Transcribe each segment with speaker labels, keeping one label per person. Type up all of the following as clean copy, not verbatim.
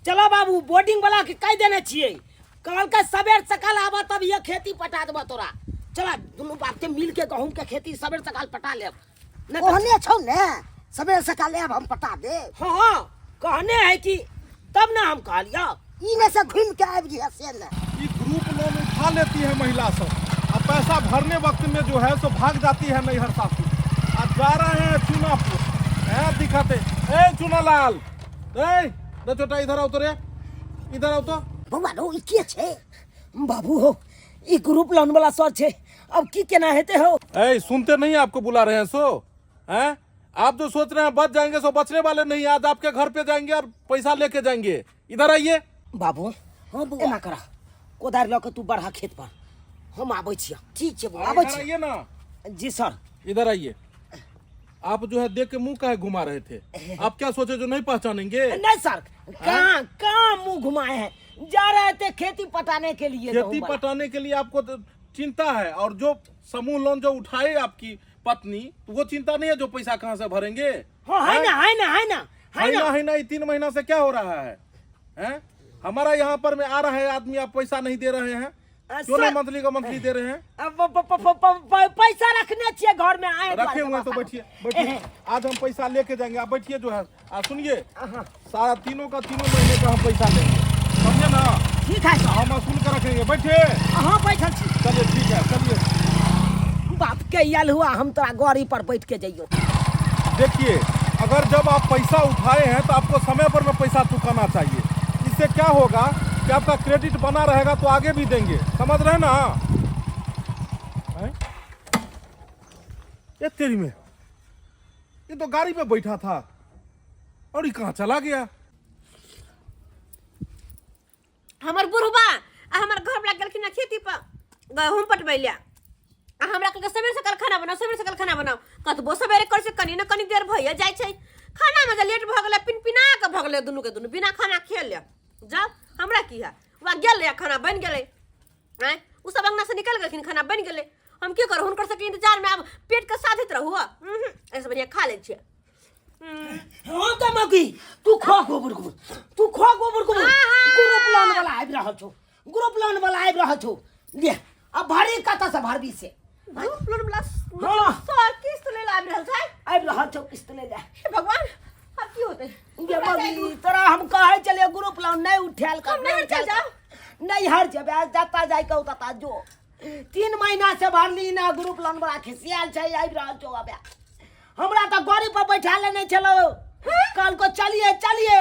Speaker 1: चलो बाबू बोर्डिंग वाला के कह देने छिए कल के सवेर सकाल आवा तब ये खेती पटा देबा तोरा। चला दोनों बाप के मिल के गहूं के खेती सवेर सकाल पटा लेब।
Speaker 2: कहने छौ ने सवेर सकाल लेब हम पटा दे।
Speaker 1: हाँ कहने है कि तब ना हम कह लिया
Speaker 2: इने से घूम के आबि जी से न।
Speaker 3: ये ग्रुप लोन उठा लेती है महिला सब, अब पैसा भरने वक्त में जो है सो भाग जाती है नैहर सासू। आज जा रहे हैं चुनापुर है दिखाते। ए चुनालाल रे छोटा इधर आओ तो रे, इधर आओ तो।
Speaker 2: बउआ रो ई के छे?
Speaker 1: बाबू हो ई ग्रुप लोन वाला सर छे, अब की केना हेते हो?
Speaker 3: ए सुनते नहीं आपको बुला रहे हैं सो हैं? आप जो सोच रहे हैं बच जाएंगे सो बचने वाले नहीं। आज आपके घर पे जाएंगे और पैसा लेके जाएंगे। इधर आइए
Speaker 1: बाबू।
Speaker 2: हां बउआ
Speaker 1: एना करा कोदार ल के तू बढ़ा खेत पर हम आबै छियै।
Speaker 2: ठीक छे बउआ।
Speaker 1: आबै
Speaker 3: इधर
Speaker 1: छी।
Speaker 3: आइए ना,
Speaker 1: जी सर।
Speaker 3: इधर आइए। आप जो है देख के मुंह काहे घुमा रहे थे? आप क्या सोचे जो नहीं पहचानेंगे?
Speaker 1: नहीं सर कहाँ कहाँ मुंह घुमाए हैं, जा रहे थे खेती पटाने के लिए।
Speaker 3: खेती पटाने के लिए आपको तो चिंता है, और जो समूह लोन जो उठाए आपकी पत्नी तो वो चिंता नहीं है जो पैसा कहाँ से भरेंगे?
Speaker 1: हाँ है ना है ना है ना है ना।
Speaker 3: है ना, 3 महीना से क्या हो रहा है? हैं? हमारा यहाँ पर में आ रहा है आदमी, आप पैसा नहीं दे रहे हैं, क्यों नहीं मंथली का मंथली दे रहे हैं?
Speaker 1: पैसा रखने चाहिए घर में आए
Speaker 3: रखे हुए तो बैठिए बैठिए, आज हम पैसा लेके जाएंगे। आप बैठिए जो है, सुनिए सारा तीनों महीने का हम पैसा लेंगे, समझे ना?
Speaker 1: ठीक है सर।
Speaker 3: हम वसूल कर रखेंगे। बैठिए।
Speaker 1: हाँ बैठल छी।
Speaker 3: चलिए ठीक है, चलिए।
Speaker 1: बाप के याल हुआ हम तोरा गाड़ी पर बैठ के जाइयो।
Speaker 3: देखिए अगर जब आप पैसा उठाए हैं तो आपको समय पर में पैसा चुकाना चाहिए। इससे क्या होगा कि आपका क्रेडिट बना रहेगा तो आगे भी देंगे, समझ रहे ना? ये तेरी में ये तो गाड़ी पे बैठा था और ये कहाँ चला गया?
Speaker 4: हमर बुढ़बा हमर घर वाला गेलखिन ना खेती पर गहूम पटबैलिया। हमरा कहलकै सवेर सकाल खाना बनाओ, सवेर सकाल खाना बनाओ। कतबो सवेरे कर से कनी न कनी देर भइए जाइ छै। खाना में जे लेट भ गेलै पिनपिना के भ गेलै दुनू के दुनू बिना खाना खेल ले। जाओ हमरा की है वा गेल रे खाना बन गेलै हैं, उ सब अंगना से निकल गेलखिन, खाना बन गेलै। हम की करू हुनकर सबके इंतजार में अब पेट के साथित रहू। ऐसे बढ़िया खा ले छियै।
Speaker 1: हाँ तो मगी तू खो गोबर गोबर, तू खो गोबर गोबर। ग्रुप लोन वाला आबि रहल छौ, ग्रुप लोन वाला आबि रहल छौ। ले अब भरी कतऽ से भरबी से?
Speaker 4: ग्रुप लोन वाला
Speaker 1: हाँ।
Speaker 4: सर किस्त ले आबि रहल छै।
Speaker 1: आबि रहल छौ किस्त ले ले।
Speaker 4: हे भगवान अब की होतै?
Speaker 1: ये मगी तोरा हम कहै चलिए ग्रुप लोन नहीं उठायल कर,
Speaker 4: हम नहीं उठायल जाओ।
Speaker 1: नहीं हर जेबे जाता जाय के उता जो 3 महीना से भरली ना ग्रुप लोन वाला खिसियाल छै। आबि रहल छौ अबे हमरा तो गाड़ी पर बैठा लेने चलो। कल को चलिए चलिए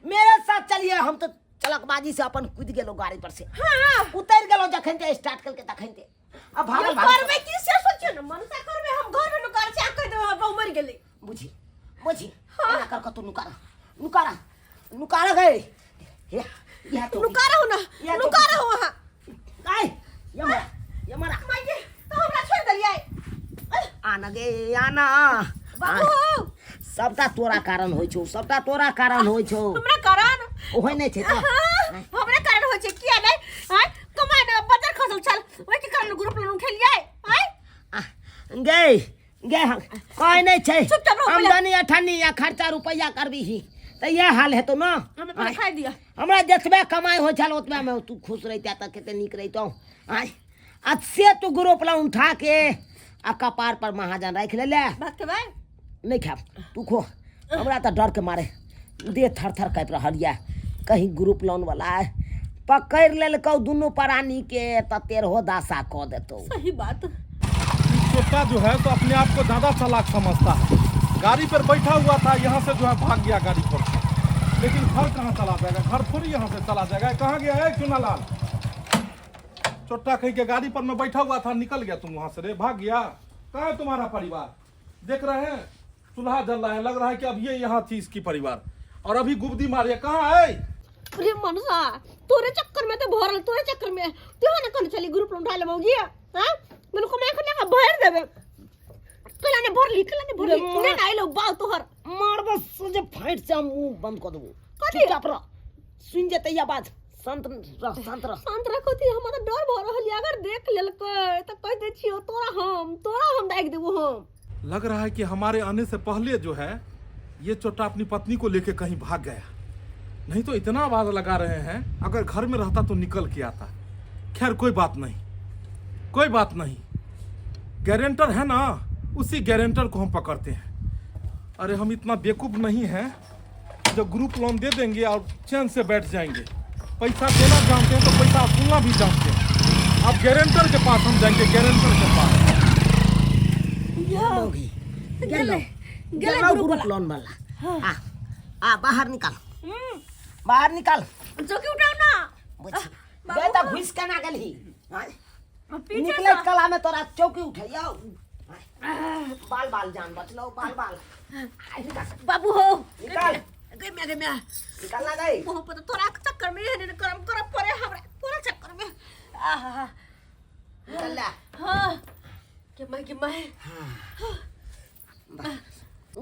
Speaker 1: मेरे साथ चलिए। हम तो चलकबाजी से अपन कूद गेलो गाड़ी पर से।
Speaker 4: हाँ
Speaker 1: उतर गेलो जखन ते स्टार्ट करके तखन ते अब भागल
Speaker 4: घर में की से सोचियो न मन से करबे। हम घर में नुकार से कह देबे बहु मर गेलै।
Speaker 1: बुझी बुझी एना कर के तू नुकारा नुकारा नुकारा गए हे या तो
Speaker 4: नुकारा हो ना, नुकारा हो वहां।
Speaker 1: आई ये मरा
Speaker 4: माइके तो हमरा छोड़ दलियै।
Speaker 1: आना गे आना
Speaker 4: बाबू
Speaker 1: सबटा तोरा कारण होइ छौ, सबटा तोरा कारण होइ छौ।
Speaker 4: हमरा कारण
Speaker 1: ओहे नै छै त
Speaker 4: हमरा कारण होइ छै किया नै? हां कमाय न बजार खसल छल ओइ के कारण ग्रुप लोन उठेलियै। हां
Speaker 1: गे गे कोई नै छै।
Speaker 4: चुपचाप रहो।
Speaker 1: आमदनी अठन्नी या खर्चा रुपया करबी ही त ये हाल हेतौ ना।
Speaker 4: हमें तो खाई दिया।
Speaker 1: हमरा जतबे कमाई होइ छल ओतबे में तू खुश रहिता त कते नीक रहितौ। आई आज से तू ग्रुप लोन उठा के आ कपार पर महाजन राख ले ले।
Speaker 4: बात के भाई
Speaker 1: नहीं खाब तू खो। हमरा तो डर के मारे देह थर थर काँपि रहल ये। कहीं ग्रुप लोन वाला पकड़ लेलकौ दुनू प्राणी के त तेरहो दासा क देतौ।
Speaker 4: सही बात।
Speaker 3: छोटा जो है तो अपने आप को ज्यादा चालाक समझता है। गाड़ी पर बैठा हुआ था, यहाँ से जो है भाग गया गाड़ी पर, लेकिन घर कहाँ चला जाएगा? घर थोड़ी यहाँ से चला जाएगा। कहाँ गया है चुनालाल? छोटा कहीं के गाड़ी पर मैं बैठा हुआ था, निकल गया तुम वहां से रे, भाग गया। कहाँ है तुम्हारा परिवार? देख रहे हैं चूल्हा जल रहा है, लग रहा है कि अब ये यहाँ थी इसकी परिवार, और अभी गुब्दी मारी है। कहाँ है?
Speaker 4: अरे मनसा तोरे चक्कर में तो भरल, तोरे चक्कर में तू ना कौन चली ग्रुप लोन उठा ले मौगी। हां मैंने को मैं खने का भर देबे। कला ने भरली ने ना आइलो बाल तोहर
Speaker 1: मार बस जे फाइट से मुंह बंद कर देबो।
Speaker 4: कथी?
Speaker 1: चुपचाप रह, सुन जेतै आवाज। शांत रह।
Speaker 4: शांत रखो थी। हमरा तो डर भ रहल अगर देख लेलकै त कह दे छियो तोरा हम दाग देबो। हम
Speaker 3: लग रहा है कि हमारे आने से पहले जो है ये चोटा अपनी पत्नी को लेके कहीं भाग गया। नहीं तो इतना आवाज लगा रहे हैं, अगर घर में रहता तो निकल के आता। खैर कोई बात नहीं, कोई बात नहीं, गारंटर है ना, उसी गारंटर को हम पकड़ते हैं। अरे हम इतना बेवकूफ नहीं हैं जो ग्रुप लोन दे देंगे और चैन से बैठ जाएंगे। पैसा देना जानते हैं तो पैसा वसूलना भी जानते हैं। अब गारंटर के पास हम जाएंगे, गारंटर के पास।
Speaker 2: होगी
Speaker 1: गेलो
Speaker 4: गेलो
Speaker 1: ग्रुप लोन वाला। आ बाहर निकाल, बाहर निकाल।
Speaker 4: चौकी उठाओ ना।
Speaker 1: बुझी
Speaker 4: बाबू।
Speaker 1: गए तो घुस के ना गेलही।
Speaker 4: पीछे
Speaker 1: निकले
Speaker 4: से।
Speaker 1: कला में तोरा चौकी उठैयो। बाल बाल जान बचलो, बाल बाल।
Speaker 4: बाबू हो
Speaker 1: निकाल।
Speaker 4: गए मैं
Speaker 1: निकालना गई।
Speaker 4: वो पता तोरा के चक्कर में है करम करम पड़े हमरे पूरा चक्कर में। आहा
Speaker 1: निकल ला।
Speaker 4: हां के मैं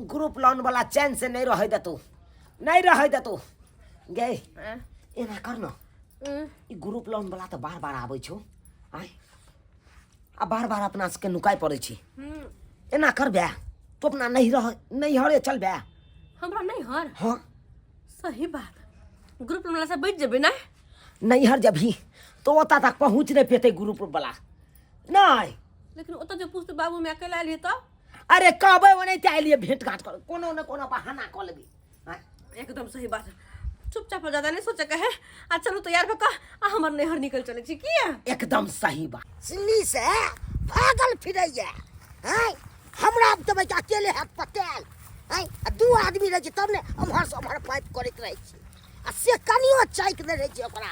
Speaker 1: ग्रुप लोन वाला चैन से नहीं रह दे तू, नहीं रह दे तू। गए एना कर न, ई ग्रुप लोन वाला तो बार बार आबै छौ। आय आ बार बार अपना सबके नुकाय पड़ै छी। एना कर बे तो अपना नहीं हरे चल बे।
Speaker 4: हमरा नहीं हर।
Speaker 1: हाँ
Speaker 4: सही बात, ग्रुप वाला से बैठ जेबे ना।
Speaker 1: नहीं हर जब ही तो ओता तक पहुँच नहीं पेते ग्रुप वाला नहीं।
Speaker 4: लेकिन ओता जो पूछते बाबू मैं अकेला आलिए तो
Speaker 1: अरे कहबै वो नहीं चाहिए भेंट घाट कर, कोनो न कोनो बहाना कर लेबी। आय
Speaker 4: एकदम सही बात है। चुपचाप हो ज्यादा नहीं सोचे कहे आ चलो तैयार भका आ हमर नहर निकल चले छी किया।
Speaker 1: एकदम सही बात।
Speaker 2: सिल्ली से भागल फिरैया हैं। हमरा अब तो अकेले हाथ पटेल हैं, दू आदमी रहे तब ने अमहर से अमहर पाइप करैत रहे छी। आ से कनियो चाइक दे रहे छी ओकरा,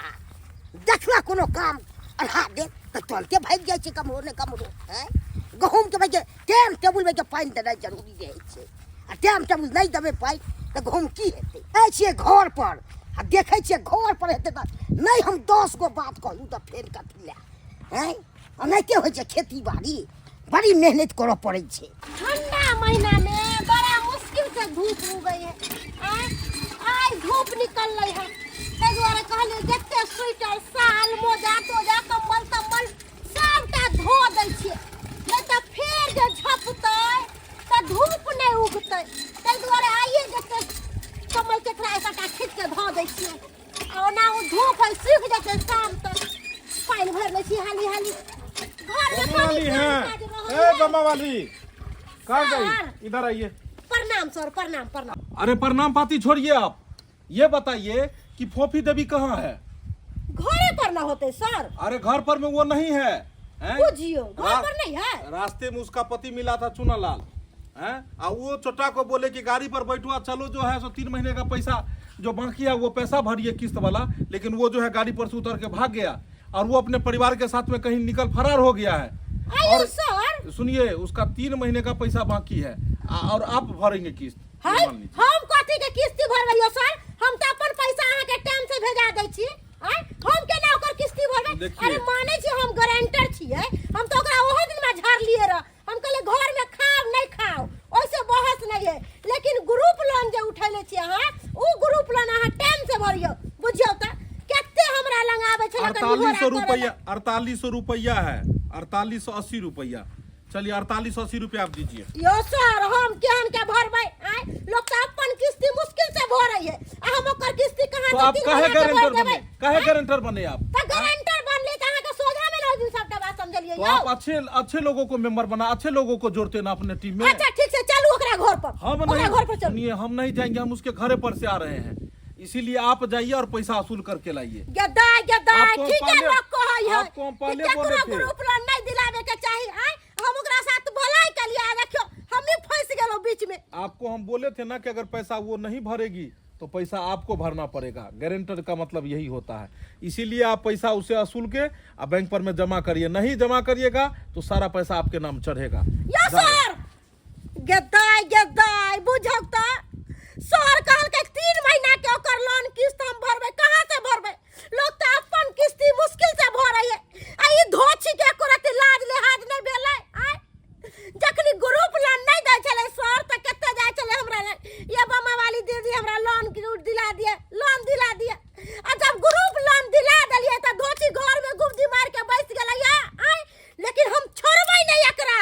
Speaker 2: देखला कोनो काम अढ़ा दे तो तुरंते भाग जाए छी कमरो ने कमरो हैं। गहूम के भाई टाइम टेबुल में पानी देनाइ जरूरी रहे छै। आ टाइम टेबुल नहीं देबै पानी तो गहूम की हेतै। आइ छियै घर पर आ देखै छियै घर पर हेतै तऽ नहीं हम 10 गो बात कहू तो फेर कथी लए हैं। ओनाहिते होइ छै खेती बाड़ी, बड़ी मेहनत करऽ पड़ै छै।
Speaker 5: ठंडा महीना में बड़ा मुश्किल से धूप उगई है। आज धूप निकल रही है, ताहि दुआरे कहलिए जते स्वेटर साल मोजा तोजा कम्बल तम्बल सबटा धो दै छियै, नहीं तो फेर जे झपतै तऽ धूप नहीं उगतै। ताहि दुआरे आइए जते कम्बल केकरा एकटा खींच के धो दै छियै। आ ओना ओ धूप है सूख जेतै शाम तक। पानि भरि लै छी हाली हाली। घर में
Speaker 3: वाली है, ए बम्मा वाली कहाँ गई? इधर आइए।
Speaker 5: प्रणाम सर, प्रणाम प्रणाम।
Speaker 3: अरे प्रणाम पाती छोड़िए, आप ये बताइए कि फोफी देवी कहाँ है?
Speaker 5: घरे पर ना होते सर।
Speaker 3: अरे घर पर में वो नहीं है, हैं?
Speaker 5: बुझियो घर पर नहीं है।
Speaker 3: रास्ते में उसका पति मिला था चुनालाल, हैं? और वो चोटा को बोले कि गाड़ी पर बैठवा चलो, जो है सो 3 महीने का पैसा जो बाकी है वो पैसा भरिए किस्त वाला। लेकिन वो जो है गाड़ी पर से उतर के भाग गया और वो अपने परिवार के साथ में कहीं निकल फरार हो गया है।
Speaker 5: आइए सर।
Speaker 3: सुनिए, उसका 3 महीने का पैसा बाकी है और आप भरेंगे किस्त।
Speaker 5: हाय
Speaker 3: ये मान लीजिए।
Speaker 5: हम कथी के किस्ती भरबैयो सर? हम तो अपन पैसा अहाँ के टाइम से भेजा दै छी। आय हम केना ओकर किस्ती भरबै?
Speaker 3: देखिए।
Speaker 5: अरे माने छी हम गारंटर छियै, हम तो ओकरा ओहे दिन में झाड़ लिए रह। हम कहले घर में खाओ नहीं खाओ ओइसे बहस नहीं है। लेकिन ग्रुप लोन जे उठैले छी अहाँ, उ ग्रुप लोन अहाँ टाइम से भरियो। बुझियो त केते हमरा लंग आबै छै।
Speaker 3: 4800 रुपया, 4800 रुपया है, 4880 रुपया। चलिए 4880 रुपया आप दीजिए।
Speaker 5: यो सर हम केहन के भरबै? आय लोग तो अपन किस्ती मुश्किल से भरै है, आ हम ओकर किस्ती कहां
Speaker 3: तो
Speaker 5: से
Speaker 3: आप
Speaker 5: 3
Speaker 3: काहे
Speaker 5: महीना के
Speaker 3: गारंटर
Speaker 5: भर देबै?
Speaker 3: बने? काहे गारंटर बने आप?
Speaker 5: त गारंटर बनले त अहाँ के सोझा में रह दिन सबटा बात समझलिए
Speaker 3: तो
Speaker 5: यो।
Speaker 3: आप अच्छे लोगों को मेंबर बना, अच्छे लोगों को जोड़ते ना अपने टीम में।
Speaker 5: अच्छा ठीक से चलू ओकरा घर पर।
Speaker 3: हम
Speaker 5: ओकरा
Speaker 3: नहीं,
Speaker 5: घर पर चलू।
Speaker 3: सुनिए, हम नहीं जाएंगे, हम उसके घरे पर से आ रहे हैं, इसीलिए आप जाइए और पैसा वसूल करके लाइए।
Speaker 5: गद्दाय गद्दाय
Speaker 3: आपको
Speaker 5: ठीक है
Speaker 3: पहले-
Speaker 5: लोग कहै है।
Speaker 3: आपको हम पहले बोले थे।
Speaker 5: ग्रुप लोन नहीं दिलावे के चाहिए। आय हम ओकरा साथ भलाई के लिए देखियो हम ही फंस गेलो बीच में।
Speaker 3: आपको हम बोले थे ना कि अगर पैसा वो नहीं भरेगी तो पैसा आपको भरना पड़ेगा। गारंटर का मतलब यही होता है। इसीलिए आप पैसा उसे वसूल के बैंक पर में जमा करिए, नहीं जमा करिएगा तो सारा पैसा आपके नाम चढ़ेगा।
Speaker 5: यो सर गद्दाय गद्दाय बुझौ त सर कहल के 3 महीना के ओकर लोन किस्त हम भरबै, कहां से भरबै? लोग त अपन किस्ती मुश्किल से भरै है। आ ई धोछी के कोरत लाज लिहाज नहीं भेलै। आय जखनी ग्रुप लोन नहीं दै छले सर त कते जाय छले हमरा लग, ये बम्मा वाली दीदी हमरा लोन दिला दिए, लोन दिला दिए। आ जब ग्रुप लोन दिला देलिए त धोछी घर में गुब्जी मार के बैठ गेलै। आय लेकिन हम छोड़बै नहीं एकरा,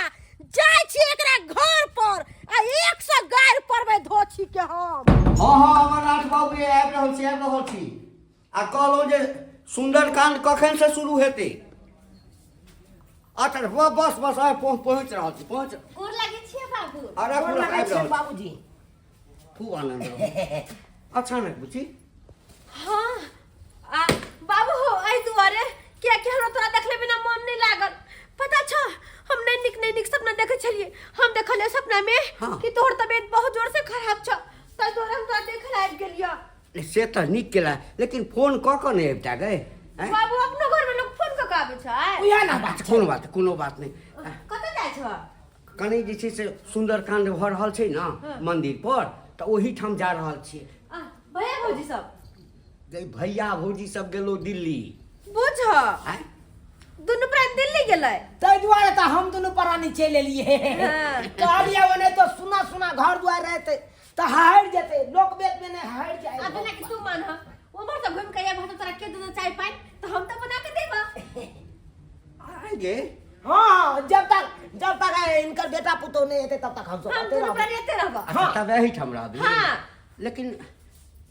Speaker 5: जाय छी एकरा घर पर आ 100 गायर परबै धोछी के हम।
Speaker 1: हाँ हाँ अमरनाथ बाबू आबि रहल छी, आबि रहल छी।
Speaker 6: आ कहलहुँ जे सुंदरकांड कखन से शुरू हेतै? अच्छा बस बस आइ पहुँच रहल छी पहुँच।
Speaker 4: गोर लागै छियै बाबू।
Speaker 6: अरे
Speaker 1: गोर
Speaker 6: पूरा
Speaker 1: लागै
Speaker 6: आबि
Speaker 1: छै
Speaker 6: रहल छी।
Speaker 1: बाबूजी।
Speaker 6: खूब आनंद रहो। अचानक बुझी
Speaker 4: हाँ आ बाबू हो आई दुआरे क्या कि हमरा तोरा देखले बिना मन नहीं लागल। पता छ हम नहीं निक सपना देखे छलिए। हम देखले सपना में
Speaker 6: हाँ।
Speaker 4: कि तोहर तबीयत बहुत जोर से खराब छ। तै दुआरे हम तोरा देखे आबि गेलिया।
Speaker 6: से तऽ नीक केला, लेकिन फोन कऽ कऽ नहि अबिता गए।
Speaker 4: बाबू अपनो घर में लोग फोन क के आबै छै।
Speaker 1: उहे ना बात छै।
Speaker 6: कोनो बात नहीं।
Speaker 4: कतऽ जाइ छ?
Speaker 6: कनी जे छै से सुंदरकांड भऽ रहल छै ना मंदिर पर, तऽ ओही ठाम जा रहल छियै।
Speaker 4: भैया भौजी सब
Speaker 6: भैया भौजी सब गेलो दिल्ली।
Speaker 4: बुझ
Speaker 6: आँय?
Speaker 4: दुनू प्राण दिल्ली गेलै।
Speaker 1: ताहि दुआरे तऽ हम दुनू प्राणी चलि एलियै।
Speaker 4: हाँ।
Speaker 1: कहलियै ओने तो सुना सुना घर दुआर रहते तऽ हारि जेतै, लोक बेद में नहीं हारि जाए।
Speaker 4: अब ना कि तू मान ह उमर से घूम के या भात तोरा के दूध चाय पानी तो हम तो बना के देबा।
Speaker 6: आएंगे
Speaker 1: हाँ, जब तक इनकर बेटा पुतौह नहीं हेतै तब तक हम सब
Speaker 4: हम
Speaker 1: आते
Speaker 4: दुनू
Speaker 1: रहबै।
Speaker 4: प्राण एते रहबा।
Speaker 6: अच्छा तब यही ठाम रहबै।
Speaker 4: हाँ।
Speaker 6: लेकिन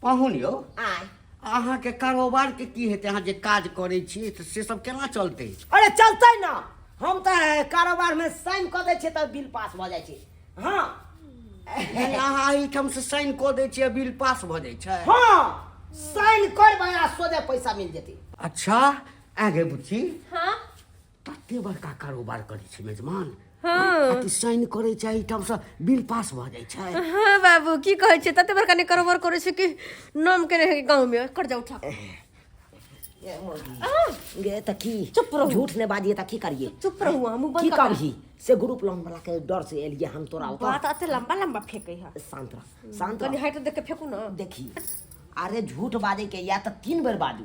Speaker 6: पाहुन यौ,
Speaker 1: आय
Speaker 6: अहाँके कारोबार के की हेतै? अहाँ जे काज करै छियै तऽ से सब केना चलतै?
Speaker 1: अरे चलतै ना, हम तऽ कारोबार में साइन कऽ दै छियै तऽ बिल पास भऽ जाइ छै। हाँ
Speaker 6: यानी अहाँ एहिठाम से साइन कऽ दै छियै बिल पास भऽ जाइ छै?
Speaker 1: हाँ, साइन करबै आ सोझे पैसा मिल जेतै।
Speaker 6: अच्छा आगे बुझी
Speaker 4: हां
Speaker 6: कते बड़का कारोबार करै छी मेजबान।
Speaker 4: हां
Speaker 6: अति साइन करै छै एहिठाम से बिल पास भऽ जाइ छै।
Speaker 4: हां बाबू की कहै छै तते बड़का ने कारोबार करे छै कि नाम के रहे गांव में कर जा उठा।
Speaker 1: गे तऽ की
Speaker 4: चुप रहू।
Speaker 1: झूठ ने बाजिए तऽ की करिए?
Speaker 4: चुप रहू हम
Speaker 1: की
Speaker 4: बंद
Speaker 1: करही? से ग्रुप लोन वाला के डर से एलिए हम तोरा ओतऽ।
Speaker 4: बात आते लंबा लंबा फेंकै है।
Speaker 1: शांत रह, शांत
Speaker 4: कनी
Speaker 1: रह।
Speaker 4: हाइट देख के फेंकू ना।
Speaker 1: देखी अरे झूठ बाजे के या तो 3 बेर बाजू।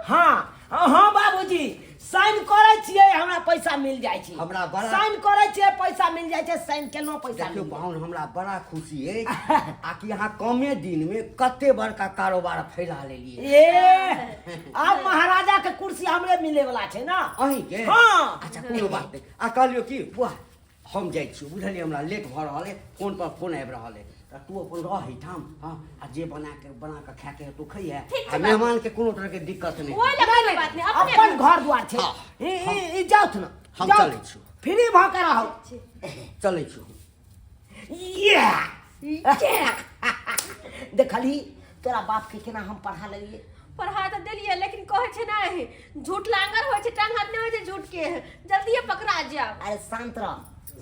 Speaker 4: हाँ?
Speaker 1: हाँ बाबूजी, साइन करे छिए हमरा पैसा मिल जाय छै।
Speaker 6: हमरा बड़ा-
Speaker 1: साइन करे छिए पैसा मिल जाय छै, साइन केनो पैसा
Speaker 6: देखियो
Speaker 1: मिल जाय
Speaker 6: पाहुन हमरा बड़ा खुशी है आ कि अहाँ कमे दिन में कते बड़का कारोबार फैला लेलिए।
Speaker 1: छै। ए अब महाराजा के कुर्सी हमरे मिले वाला छै ना।
Speaker 6: अहीं के?
Speaker 1: हाँ।
Speaker 6: अच्छा कोनो बात नहीं। आ कहलियो कि वाह हम जाइ छी, बुझलिए हमरा लेट भऽ रहल है, फोन पर फोन आबि रहल है, तऽ तू अपन रह ठाम। हाँ आ जे बना के खा के तू खइहे।
Speaker 4: ठीक छै
Speaker 6: आ मेहमान के कोनो तरह के दिक्कत नहीं।
Speaker 4: ओइ लगे बात नहीं अपने
Speaker 1: अपन घर द्वार छै।
Speaker 6: हाँ,
Speaker 1: ई जाउत ना,
Speaker 6: हम
Speaker 1: जाउत।
Speaker 6: चलै छी।
Speaker 1: फ्री भ के रहौ।
Speaker 6: चलै छी।
Speaker 1: देखली तोरा बाप के केना हम पढ़ा लेलिए।
Speaker 4: पढ़ा तो दिलिए लेकिन कहे छै नहीं झूठ लांगर होय छै, टांग हाथ नहीं होय छै झूठ के। जल्दी पकड़ा जाओ।
Speaker 1: अरे शांत रह,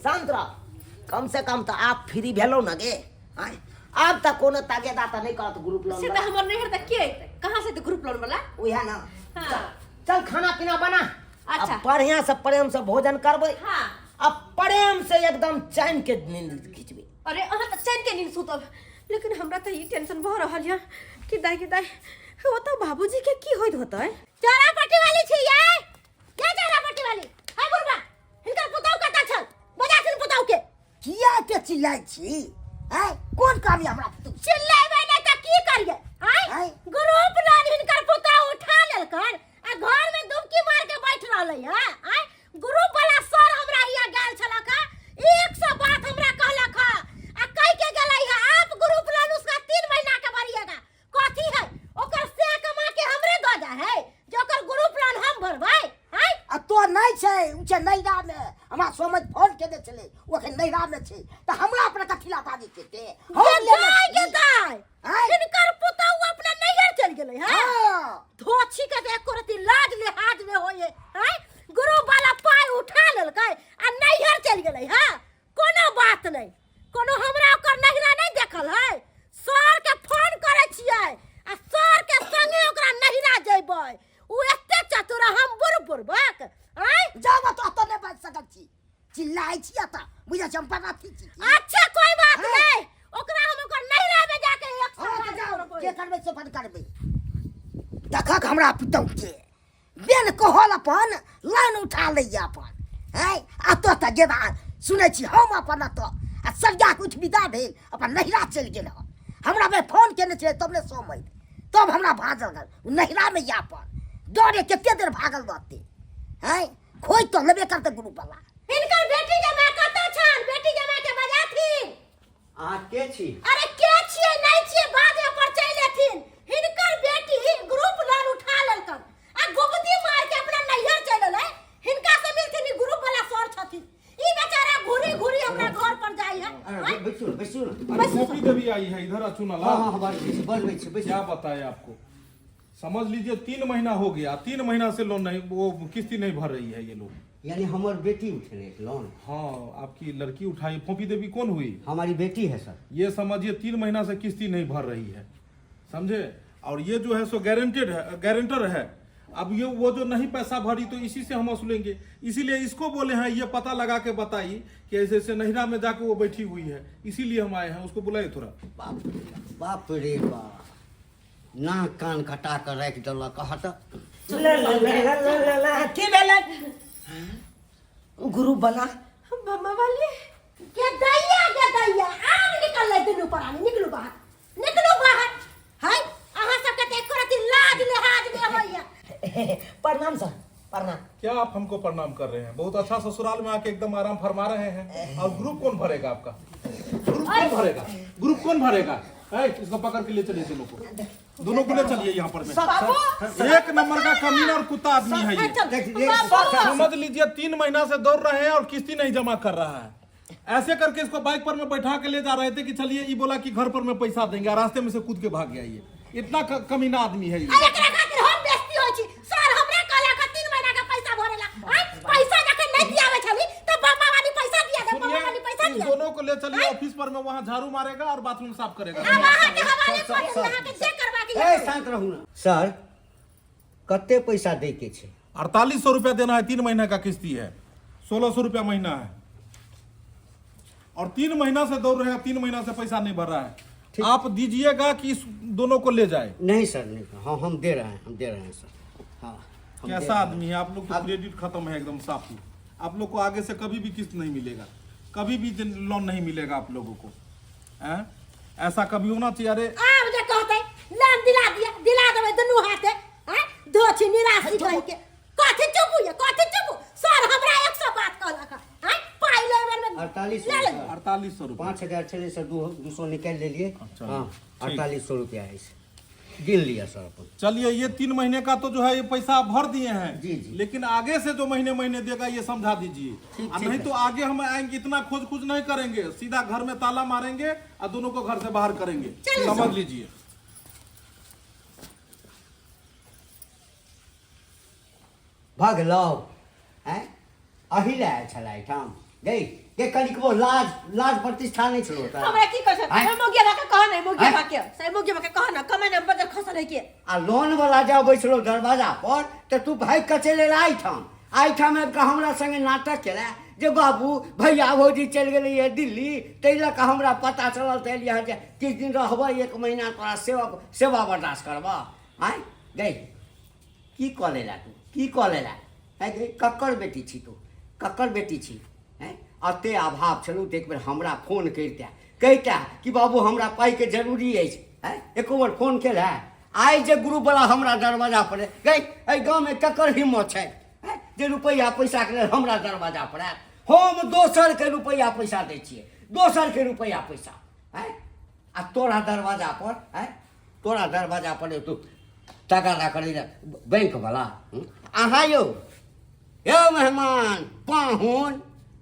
Speaker 1: शांत रह। कम से कम तो आप फ्री भेलो ना गे। आय अब तक कोनो तागेदा त नहीं करत ग्रुप लोन
Speaker 4: से
Speaker 1: वाला।
Speaker 4: तो हमर नहीं हरता के अइतै? कहां से तो ग्रुप लोन वाला?
Speaker 1: ओहे ना।
Speaker 4: हाँ।
Speaker 1: चल खाना पीना बना।
Speaker 4: अच्छा।
Speaker 1: अब बढ़िया से प्रेम से भोजन करबै।
Speaker 4: हाँ।
Speaker 1: अब प्रेम से एकदम चैन के नींद खींचबै।
Speaker 4: अरे अहाँ तो चैन के नींद सुतब, लेकिन हमरा तो ई टेंशन भ रहल है कि दाई वो तो बाबूजी के की होइत होतै?
Speaker 5: चोरा पट्टी वाली छी ये? के चोरा पट्टी वाली? हाय गुरबा, हिनकर पुतौ कतऽ छल? बजा छिन पुतौ के।
Speaker 2: किया के चिल्लाइ छी? हैं कोन काम है हमरा पुतौ?
Speaker 5: चिल्लेबै नै त की करियै? हाय
Speaker 2: हाय।
Speaker 5: ग्रुप लोन हिनकर पुतौ उठा लेलकन आ घर में दुबकी मार के बैठ रहलै है। हाय ग्रुप वाला सर हमरा हिया गेल छलक है, 100 बात हमरा कहलक है आ कह के गेलै है आप ग्रुप लोन उसका 3 महीना के भरिएगा। कथी है ओकर से कमा के हमरे दऽ जा है जे ओकर ग्रुप लोन हम भरबै। हाय
Speaker 2: आ तो नहीं छै, उ छै नैरा में। हमरा समझ फोन केने छलै, ओ के नैरा में छै, त हमरा पर कथिला बाजी केते?
Speaker 5: गेदाय
Speaker 2: हाय।
Speaker 5: हिनकर पुतौ अपना नैहर चल गेलै है।
Speaker 2: हाँ।
Speaker 5: धोछी के एको रति लाज लिहाज में होए। हाय ग्रुप वाला पाई उठा लेलकै आ नैहर चल गेलै है। कोनो बात नहीं, कोनो हमरा ओकर नैहरा नहीं देखल है। सर के फोन करे छियै आ सर के संगे ओकरा नैहरा जेबै। उ एते चतुर हम बुरबक। हाय
Speaker 2: जाब तो त नहीं बाज सकत छी। चिल्लाइ छी त बुझा चंपा थी छी।
Speaker 5: अच्छा कोई बात
Speaker 2: हाय।
Speaker 5: नहीं, ओकरा हम ओकर नैहरा में जाके
Speaker 2: हाँ जाओ, के
Speaker 5: 100
Speaker 2: करबै से अपन करबै। देखक हमरा पुतौ के बेन कहल अपन लाइन उठा लैया अपन। हैं आ तो त गेदा सुनै छी हम अपन त आ सरिया के उठ विदा भेल अपन नैहरा चल गेल। हमरा में फोन केने छे तब ने समय, तब हमरा भाजल गल उ नैहरा में या अपन डरे केते देर भागल रहते। हैं खोज तो लेबे करते ग्रुप वाला।
Speaker 5: हिनकर बेटी जमा कतऽ छन? बेटी जमा के बजाथिन।
Speaker 6: अहाँ के छी?
Speaker 5: अरे के छियै नहीं छियै बाद में पर चलि एथिन। हिनकर बेटी ग्रुप लोन उठा
Speaker 3: भी आई है इधर चुना
Speaker 6: हाँ हाँ बढ़
Speaker 3: क्या बताए आपको, समझ लीजिए 3 महीना हो गया, 3 महीना से लोन नहीं, वो किस्ती नहीं भर रही है ये लोग।
Speaker 6: यानी हमारी बेटी उठे लोन?
Speaker 3: हाँ, आपकी लड़की उठाई। फोफी देवी कौन हुई?
Speaker 6: हमारी बेटी है सर।
Speaker 3: ये समझिए 3 महीना से किस्ती नहीं भर रही है, समझे। और ये जो है सो गारंटर है। अब ये वो जो नहीं पैसा भरी तो इसी से हम वसूलेंगे, इसीलिए इसको बोले हैं ये पता लगा के बताइए कि ऐसे ऐसे नहिरा में जाके वो बैठी हुई है, इसीलिए हम आए हैं। उसको बुलाइए थोड़ा।
Speaker 6: बाप रे बाप, नाक कान कटा कर रख दिलक। हट
Speaker 1: की भेलै गुरु बला
Speaker 4: मम्मा वाली
Speaker 5: के दैया आग निकल ले दुनू परानी, निकलू बाहर हाय। अहाँ सबके देख कर अति लाज लिहाज में होइया।
Speaker 1: प्रणाम सर, प्रणाम।
Speaker 3: क्या आप हमको प्रणाम कर रहे हैं? बहुत अच्छा, ससुराल में आके एकदम आराम फरमा रहे हैं। और ग्रुप कौन भरेगा आपका? ग्रुप कौन भरेगा? इसको पकड़ के ले चलिए दोनों को ले चलिए यहाँ पर। एक नंबर का कमीना और कुत्ता आदमी है ये। समझ लीजिए 3 महीना से दौड़ रहे हैं और किस्ती नहीं जमा कर रहा है। ऐसे करके इसको बाइक पर में बैठा के ले जा रहे थे कि चलिए, ये बोला कि घर पर में पैसा देंगे, रास्ते में से कूद के भाग गया। ये इतना कमीना आदमी है ये।
Speaker 5: एकरा खातिर हम बेइज्जती होई छी सर। हमरे कहला का 3 महीना का पैसा भरेला, पैसा जाके नहीं दियावे छली तो बाबा वाली पैसा दिया दे, बाबा वाली पैसा दिया।
Speaker 3: दोनों को ले चलिए ऑफिस पर में, वहाँ झाड़ू मारेगा और बाथरूम साफ करेगा।
Speaker 6: शांत रहू ना सर। कते पैसा दे के छे?
Speaker 3: 4800 रुपया देना है। 3 महीने का किस्ती है, 1600 रुपया महीना है। और 3 महीना से दौड़ रहे हैं, 3 महीना से पैसा नहीं भर रहा है। आप दीजिएगा कि इस दोनों को ले जाए?
Speaker 6: नहीं सर, नहीं। हाँ हम दे रहे हैं सर। हाँ
Speaker 3: कैसा आदमी है आप लोग? तो क्रेडिट खत्म है एकदम साफ। आप लोग को आगे से कभी भी किस्त नहीं मिलेगा, कभी भी लोन नहीं मिलेगा आप लोगों को। ऐसा कभी होना चाहिए। अरे
Speaker 5: आप जे कहते नाम दिला देबे दुनू हाथे, हैं दोछी निराशी कहि के कथि चुप सर। हमरा 100 बात कहलक, हैं पाई लेबर में
Speaker 6: 4800
Speaker 3: रुपया
Speaker 6: 5000 चले सर, 200 निकाल ले लिए।
Speaker 3: अच्छा,
Speaker 6: हाँ
Speaker 3: ठीक।
Speaker 6: 4800 रुपया है इसे गिन लिया सर अपन।
Speaker 3: चलिए, ये 3 महीने का तो जो है ये पैसा आप भर दिए हैं।
Speaker 6: जी।
Speaker 3: लेकिन आगे से जो महीने देगा ये समझा दीजिए।
Speaker 6: ठीक
Speaker 3: नहीं
Speaker 6: है।
Speaker 3: तो आगे हम आएंगे, इतना खोज नहीं करेंगे, सीधा घर में ताला मारेंगे और दोनों को घर से बाहर करेंगे। समझ लीजिए।
Speaker 6: भगलो हैं अहिला छलाई ठाम गई के कनिकबो लाज प्रतिष्ठा नहीं छलो त।
Speaker 4: हमरा की कर
Speaker 6: आँय?
Speaker 4: हम मोगिया के कह नहीं, मोगिया
Speaker 6: आँय?
Speaker 4: के सही मोगिया के कह ना कमे ना बदल खसल है के।
Speaker 6: आ लोन वाला जा बैठलो दरवाजा पर त तू भाई कचले आई ठाम का हमरा संगे नाटक केला जे बाबू भैया भौजी चल गेलै है दिल्ली, तै लक हमरा पता चलल त एलिया जे किछ दिन रहबै, 1 महीना तोरा सेवा बर्दाश्त करबा। आय गई की कलेला तू, की कलेला है गई? कक्कर बेटी छी तू, कक्कर बेटी छी हैं? अते अभाव छलू त एक बेर हमरा फोन कहिता कि बाबू हमरा पाई के जरूरी अछि, हैं? एको बार फोन केला? आइ जे ग्रुप वाला हमरा दरवाजा पर गई, एहि गाँव में ककर हिम्मत छै जे रुपैया पैसा के लेल हमरा दरवाजा पर आयत? हम दोसर के रुपैया पैसा दै छियै, दोसर के रुपैया पैसा हैं? आ तोरा दरवाजा पर हैं? तोरा दरवाजा पर तू तगादा करै बैंक वाला। अहाँ यौ मेहमान पाहुन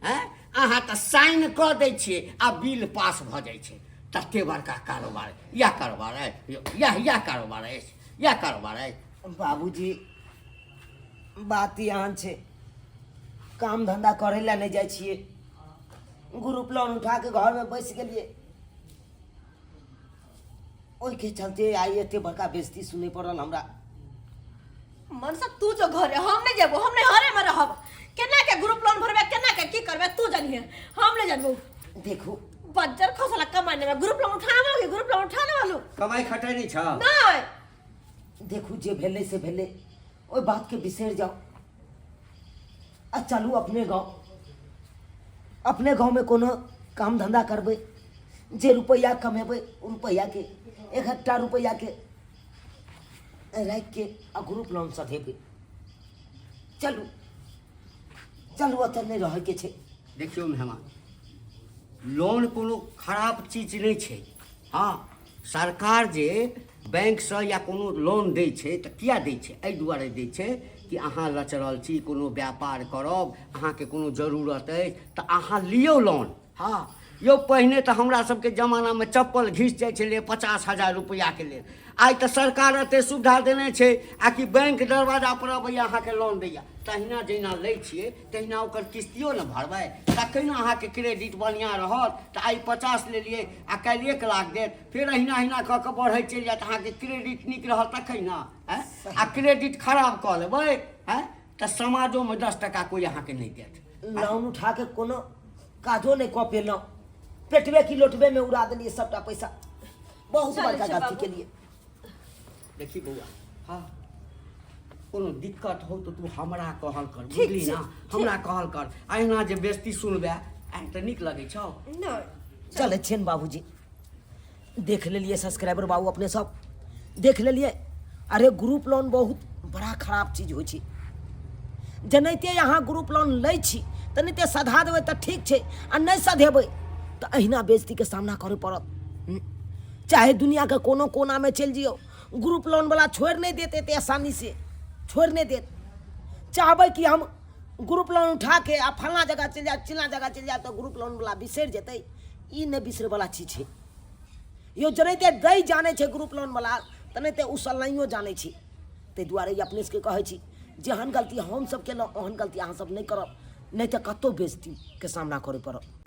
Speaker 6: हैं? अहाँ तऽ साइन कऽ दै छियै आ बिल पास भऽ जाइ छै। तते बड़का कारोबार या कारोबार है, या कारोबार है।
Speaker 1: बाबूजी बात यहाँ छै, काम धंधा करे ला नहीं जाए छिए, ग्रुप लोन उठा के घर में बैस गेलिए, ओहि के चलते आई एते बड़का बेइज्जती सुने पड़ल हमरा।
Speaker 4: मन सब तू जो घर है, हम नहीं जेबो, हम नहीं हरे में रहब। केना के ग्रुप लोन भरबे, केना के की करबे तू जानिए, हम नहीं जानबो।
Speaker 1: देखो
Speaker 4: बज्जर खसला कमाने में ग्रुप लोन उठावे, ग्रुप लोन उठाने वालो
Speaker 6: कमाई खटाई नहीं छ।
Speaker 4: नहीं
Speaker 1: देखू जे भेले से भेले, ओहि बात के बिसर जाओ आ चलू अपने गांव में कोनो काम धंधा करबे, जे रुपया कमेबे रुपया के 1 रुपया के राख के आ ग्रुप लोन सधेबे। चलू ओतऽ नहीं रहे के छै।
Speaker 6: देखियो मेहमान, लोन कोनो खराब चीज नहीं छै। हाँ, सरकार जे बैंक से या कोनो लोन दै छै तऽ किया दै छै? एहि दुआरे दै छै कि अहाँ लचरल छी, कोनो व्यापार करब, अहाँके कोनो जरूरत अछि तऽ अहाँ लियौ लोन। हाँ, यौ पहिने तऽ हमरा सबके जमानामे चप्पल घिस जाइ छलै 50,000 रुपैआके लेल। आइ तऽ सरकार एते सुविधा देने छै आ कि बैंक दरवाजा पर अबैया अहाँके लोन दैया। तहिना जहिना लै छियै तहिना ओकर किस्तियो ने भरबै, तखन ने अहाँके क्रेडिट बढ़िआँ रहत। तऽ आइ 50 लेलियै आ काल्हि 1 लाख देत, फेर अहिना अहिना कऽ कऽ बढ़ैत चलि जायत। अहाँके क्रेडिट नीक रहत तखन ने। आ क्रेडिट खराब कऽ लेबै तऽ समाजोमे 10 टका कोइ अहाँके नहि देत।
Speaker 1: लोन उठा के कोनो काजो नहीं कऽ पेलहुँ, पेटवे की लोटवे में उड़ा देलिए सबटा पैसा। बहुत
Speaker 4: चलै
Speaker 1: बड़का
Speaker 4: छै
Speaker 1: गलती
Speaker 4: बाबू।
Speaker 1: के लिए।
Speaker 6: देखी बौआ, हाँ कोनो दिक्कत हो तो तू हमरा कहल कर,
Speaker 4: ठीक
Speaker 6: बुझली
Speaker 4: छै,
Speaker 6: ना? हमरा कहल कर। अहिना जे बेइज्जती सुनबे तऽ नीक लगै छौ?
Speaker 4: नहीं
Speaker 1: चले छियन बाबूजी, देख लेलिए सब्सक्राइबर बाबू अपने सब देख लेलिए। अरे ग्रुप लोन बहुत बड़ा खराब चीज होइ छै। जनाइते यहाँ ग्रुप लोन लै छी तऽ नहीं सधा देबै तऽ ठीक छै, आ नहीं सधेबै तऽ अहिना बेइज्जतीके सामना करे पड़त। चाहे दुनिया के कोनो कोना में चल जियो, ग्रुप लोन वाला छोड़ नहीं देते एते आसानी से, छोड़ नहीं देत। चाहबै कि हम ग्रुप लोन उठा के आ फलना जगह चल जाए, चिल्ला जगह चल जाए, तो ग्रुप लोन वाला बिसरि जेतै। ई नहीं बिसरे वाला चीज छै। यो जनाइते दई जाने छै ग्रुप लोन वाला, तनाहिते उ सलाइयो जाने छै। ताहि दुआरे ई अपने सबके कहै छी, जेहन गलती हम सब केलहुँ ओहन गलती अहाँ सब नहीं करब, नहीं तऽ कतौ बेइज्जतीके सामना करे पड़त।